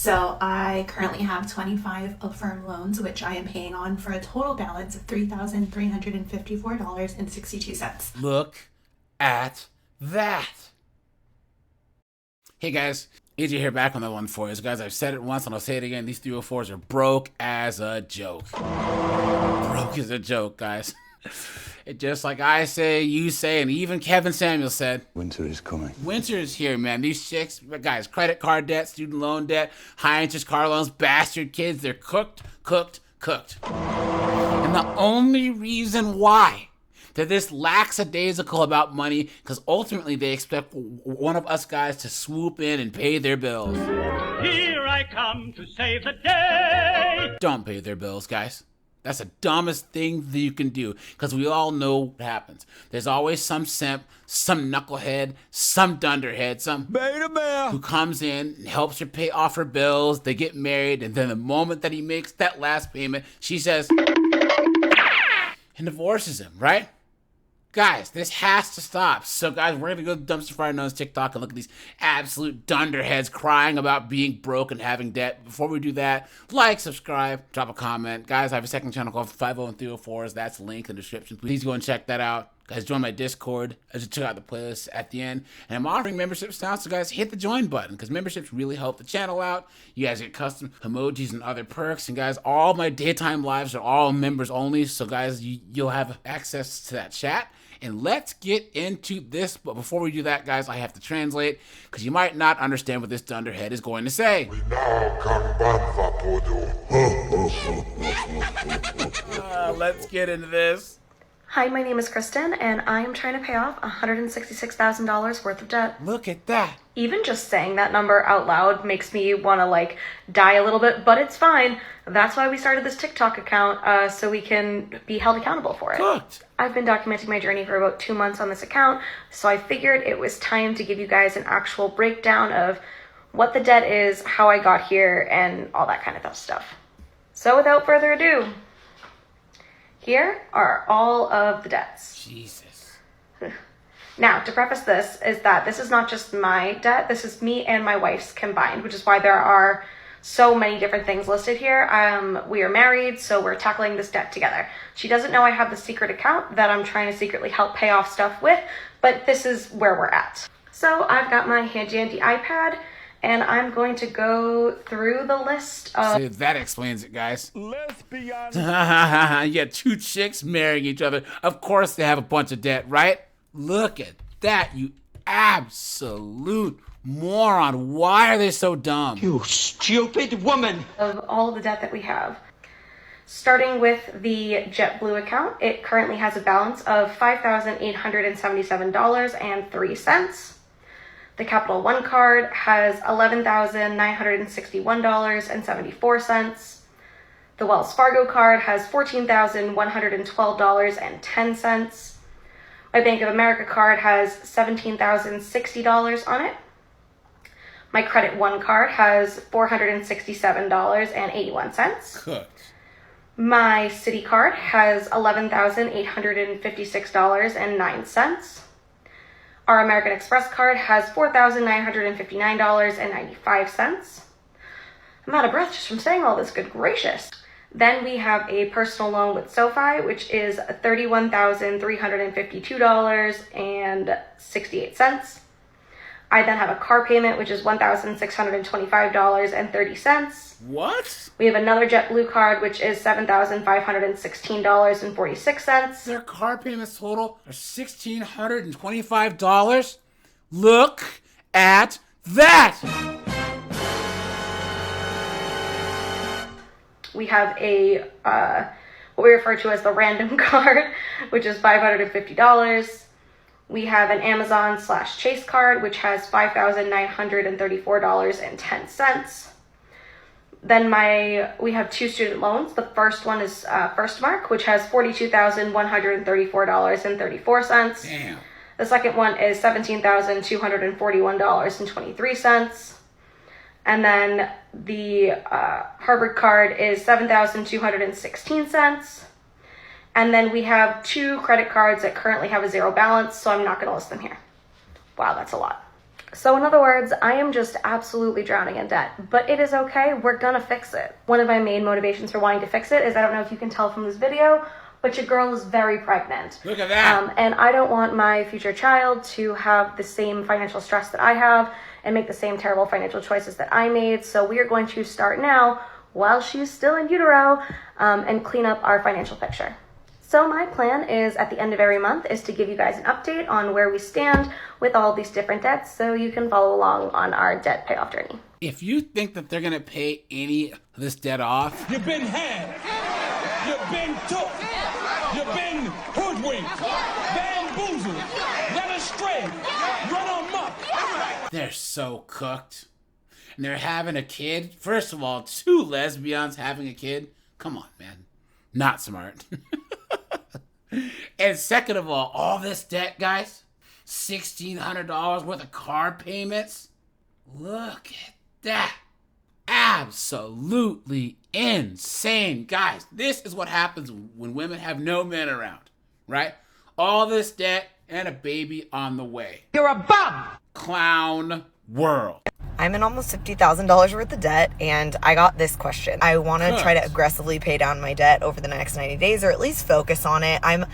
So I currently have 25 Affirm loans, which I am paying on for a total balance of $3,354.62. Look at that. Hey guys, AJ here back on that one for you. Guys, I've said it once and I'll say it again. These 304s are broke as a joke. Broke as a joke, guys. It just like I say, you say, and even Kevin Samuels said, winter is coming. Winter is here, man. These chicks, guys, credit card debt, student loan debt, high interest car loans, bastard kids, they're cooked. And the only reason why they're this lackadaisical about money, because ultimately they expect one of us guys to swoop in and pay their bills. Here I come to save the day. Don't pay their bills, guys. That's the dumbest thing that you can do, because we all know what happens. There's always some simp, some knucklehead, some dunderhead, some beta male who comes in and helps her pay off her bills. They get married, and then the moment that he makes that last payment, she says, and divorces him, right? Guys, this has to stop. So guys, we're going to go to Dumpster Fire Knows TikTok and look at these absolute dunderheads crying about being broke and having debt. Before we do that, like, subscribe, drop a comment. Guys, I have a second channel called 50 and 304s. That's linked in the description. Please go and check that out. Guys, join my Discord. I just check out the playlist at the end. And I'm offering memberships now, so guys, hit the join button, because memberships really help the channel out. You guys get custom emojis and other perks. And guys, all my daytime lives are all members only. So guys, you'll have access to that chat. And let's get into this. But before we do that, guys, I have to translate, because you might not understand what this dunderhead is going to say. Let's get into this. Hi, my name is Kristen, and I am trying to pay off $166,000 worth of debt. Look at that. Even just saying that number out loud makes me want to, die a little bit, but it's fine. That's why we started this TikTok account, so we can be held accountable for it. Cooked. I've been documenting my journey for about 2 months on this account, so I figured it was time to give you guys an actual breakdown of what the debt is, how I got here, and all that kind of stuff. So without further ado, here are all of the debts. Jesus. Now, to preface this, is that this is not just my debt, this is me and my wife's combined, which is why there are so many different things listed here. We are married, so we're tackling this debt together. She doesn't know I have the secret account that I'm trying to secretly help pay off stuff with, but this is where we're at. So I've got my handy-dandy iPad, and I'm going to go through the list of... See, that explains it, guys. Lesbian. You got two chicks marrying each other. Of course they have a bunch of debt, right? Look at that, you absolute moron. Why are they so dumb? You stupid woman. Of all the debt that we have. Starting with the JetBlue account, it currently has a balance of $5,877.03. The Capital One card has $11,961.74. The Wells Fargo card has $14,112.10. My Bank of America card has $17,060 on it. My Credit One card has $467.81. Cooked. My Citi card has $11,856.09. Our American Express card has $4,959.95. I'm out of breath just from saying all this, good gracious. Then we have a personal loan with SoFi, which is $31,352.68. I then have a car payment, which is $1,625.30. What? We have another JetBlue card, which is $7,516.46. Their car payments total are $1,625. Look at that. We have a, what we refer to as the random card, which is $550. We have an Amazon/Chase card, which has $5,934.10. Then we have two student loans. The first one is Firstmark, which has $42,134.34. Damn. The second one is $17,241.23. And then the Harvard card is $7,216. And then we have two credit cards that currently have a zero balance, so I'm not going to list them here. Wow, that's a lot. So in other words, I am just absolutely drowning in debt, but it is okay. We're gonna fix it. One of my main motivations for wanting to fix it is, I don't know if you can tell from this video, but your girl is very pregnant. Look at that. And I don't want my future child to have the same financial stress that I have and make the same terrible financial choices that I made. So we are going to start now while she's still in utero and clean up our financial picture. So my plan is at the end of every month is to give you guys an update on where we stand with all these different debts so you can follow along on our debt payoff journey. If you think that they're going to pay any of this debt off, You've been had. You've been took. You've been hoodwinked. Bamboozled. Led astray. Run amok. they're so cooked. And they're having a kid. First of all, 2 lesbians having a kid. Come on, man. Not smart. And second of all this debt, guys, $1,600 worth of car payments. Look at that. Absolutely insane. Guys, this is what happens when women have no men around, right? All this debt and a baby on the way. You're a bum! Clown world. I'm in almost $50,000 worth of debt, and I got this question. I want to try to aggressively pay down my debt over the next 90 days, or at least focus on it. I'm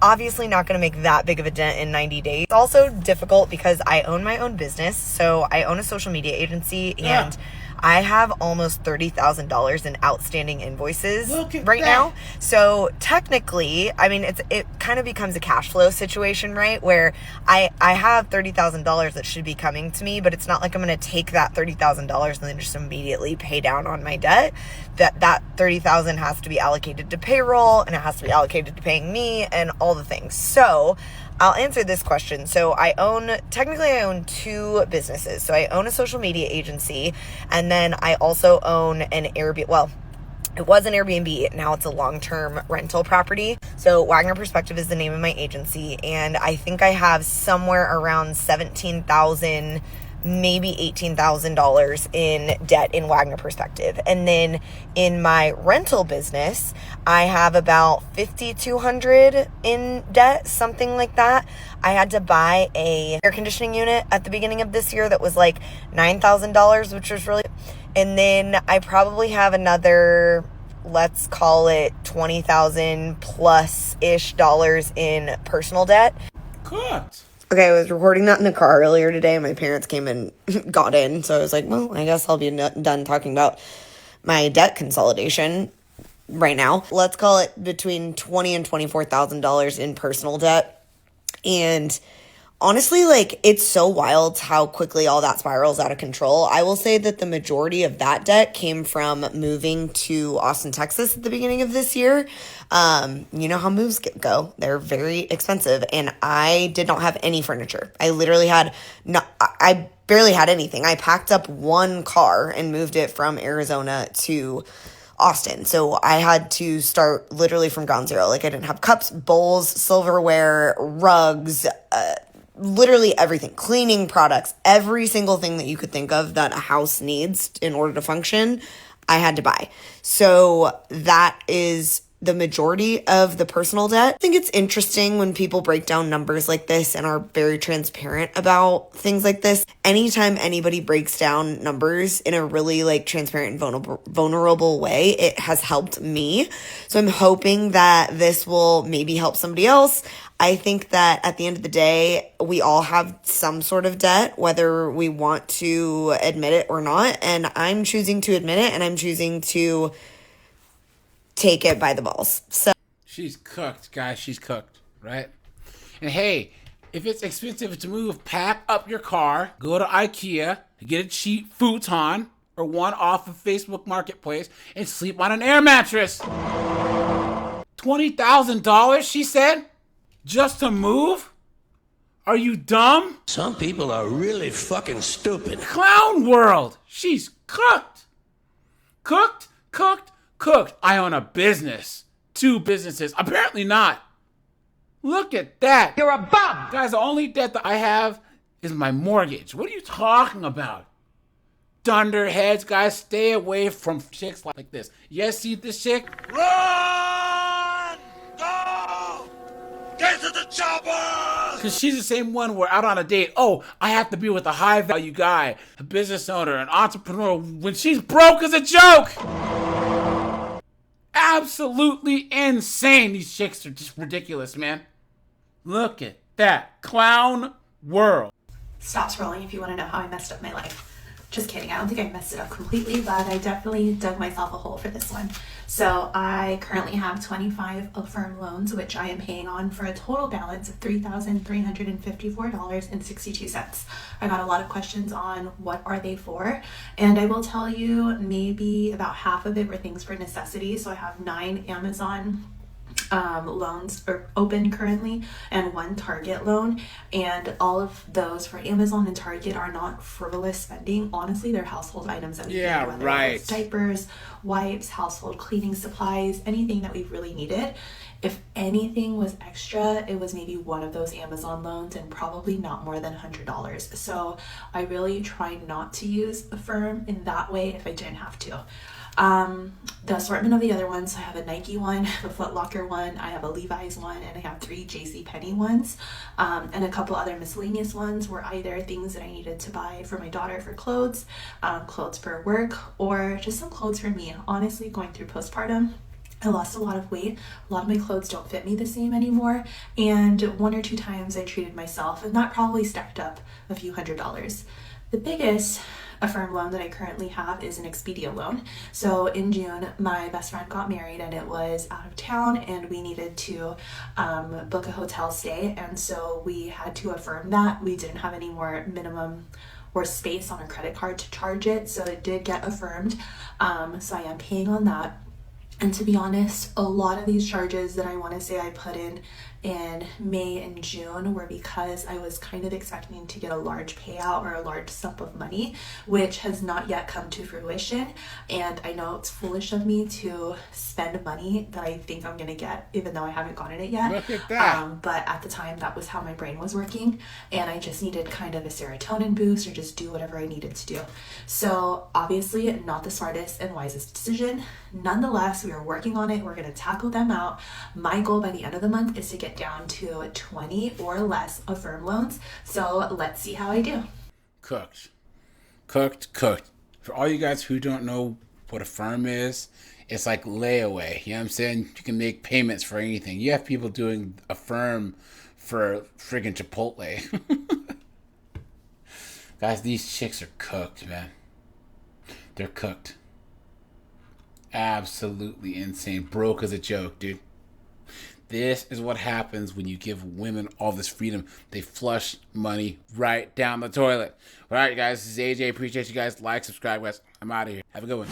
obviously not going to make that big of a dent in 90 days. It's also difficult because I own my own business, so I own a social media agency, and I have almost $30,000 in outstanding invoices right now. So technically, I mean, it kind of becomes a cash flow situation, right? Where I have $30,000 that should be coming to me, but it's not like I'm going to take that $30,000 and then just immediately pay down on my debt. That $30,000 has to be allocated to payroll, and it has to be allocated to paying me and all the things. So I'll answer this question. So I own 2 businesses. So I own a social media agency, and then I also own an Airbnb. Well, it was an Airbnb. Now it's a long-term rental property. So Wagner Perspective is the name of my agency. And I think I have somewhere around $17,000, maybe $18,000 in debt in Wagner Perspective. And then in my rental business, I have about $5,200 in debt, something like that. I had to buy a air conditioning unit at the beginning of this year that was like $9,000, which was really, and then I probably have another, let's call it $20,000 plus ish dollars in personal debt. Cooked. Okay, I was recording that in the car earlier today. My parents came and got in. So I was like, well, I guess I'll be done talking about my debt consolidation right now. Let's call it between $20,000 and $24,000 in personal debt. And honestly, like, it's so wild how quickly all that spirals out of control. I will say that the majority of that debt came from moving to Austin, Texas at the beginning of this year. You know how moves go. They're very expensive. And I did not have any furniture. I literally I barely had anything. I packed up 1 car and moved it from Arizona to Austin. So I had to start literally from ground zero. Like, I didn't have cups, bowls, silverware, rugs, literally everything, cleaning products, every single thing that you could think of that a house needs in order to function, I had to buy. So that is the majority of the personal debt. I think it's interesting when people break down numbers like this and are very transparent about things like this. Anytime anybody breaks down numbers in a really like transparent and vulnerable way, it has helped me. So I'm hoping that this will maybe help somebody else. I think that at the end of the day, we all have some sort of debt, whether we want to admit it or not. And I'm choosing to admit it, and I'm choosing to take it by the balls. So She's cooked, guys. She's cooked, right? And hey, if it's expensive to move, pack up your car, go to IKEA, get a cheap futon or one off of Facebook Marketplace, and sleep on an air mattress. $20,000, she said, just to move? Are you dumb? Some people are really fucking stupid. Clown world. She's cooked. Cooked. I own a business. 2 businesses. Apparently not. Look at that. you're a bum! Guys, the only debt that I have is my mortgage. What are you talking about? Dunderheads, guys, stay away from chicks like this. You guys see this chick? Run! Go! Get to the chopper! Because she's the same one where out on a date, oh, I have to be with a high value guy, a business owner, an entrepreneur, when she's broke as a joke. Absolutely insane. These chicks are just ridiculous, man. Look at that clown world. Stop scrolling if you want to know how I messed up my life. Just kidding. I don't think I messed it up completely, but I definitely dug myself a hole for this one. So I currently have 25 Affirm loans, which I am paying on for a total balance of $3,354.62. I got a lot of questions on what are they for, and I will tell you maybe about half of it were things for necessity. So I have 9 Amazon loans are open currently and 1 Target loan, and all of those for Amazon and Target are not frivolous spending. Honestly, they're household items that we need, whether it's diapers, wipes, household cleaning supplies, anything that we really needed. If anything was extra, it was maybe one of those Amazon loans, and probably not more than $100. So I really try not to use Affirm in that way if I didn't have to. The assortment of the other ones, I have a Nike one, a Foot Locker one, I have a Levi's one, and I have 3 JCPenney ones, and a couple other miscellaneous ones were either things that I needed to buy for my daughter for clothes, clothes for work, or just some clothes for me. Honestly, going through postpartum, I lost a lot of weight. A lot of my clothes don't fit me the same anymore, and 1 or 2 times I treated myself, and that probably stacked up a few $100s. The biggest Affirm loan that I currently have is an Expedia loan. So in June, my best friend got married, and it was out of town, and we needed to book a hotel stay, and so we had to affirm that. We didn't have any more minimum or space on a credit card to charge it, so it did get affirmed. So I am paying on that. And to be honest, a lot of these charges that I want to say I put in May and June were because I was kind of expecting to get a large payout or a large sum of money, which has not yet come to fruition. And I know it's foolish of me to spend money that I think I'm going to get, even though I haven't gotten it yet. Look at that. But at the time, that was how my brain was working, and I just needed kind of a serotonin boost, or just do whatever I needed to do. So obviously not the smartest and wisest decision. Nonetheless, we are working on it. We're going to tackle them out. My goal by the end of the month is to get down to 20 or less Affirm loans. So let's see how I do. Cooked. For all you guys who don't know what Affirm is, it's like layaway. You know what I'm saying? You can make payments for anything. You have people doing Affirm for friggin' Chipotle. Guys, these chicks are cooked, man. They're cooked. Absolutely insane. Broke as a joke, dude. This is what happens when you give women all this freedom. They flush money right down the toilet. All right, guys, this is AJ. Appreciate you guys. Like, subscribe, guys. I'm out of here. Have a good one.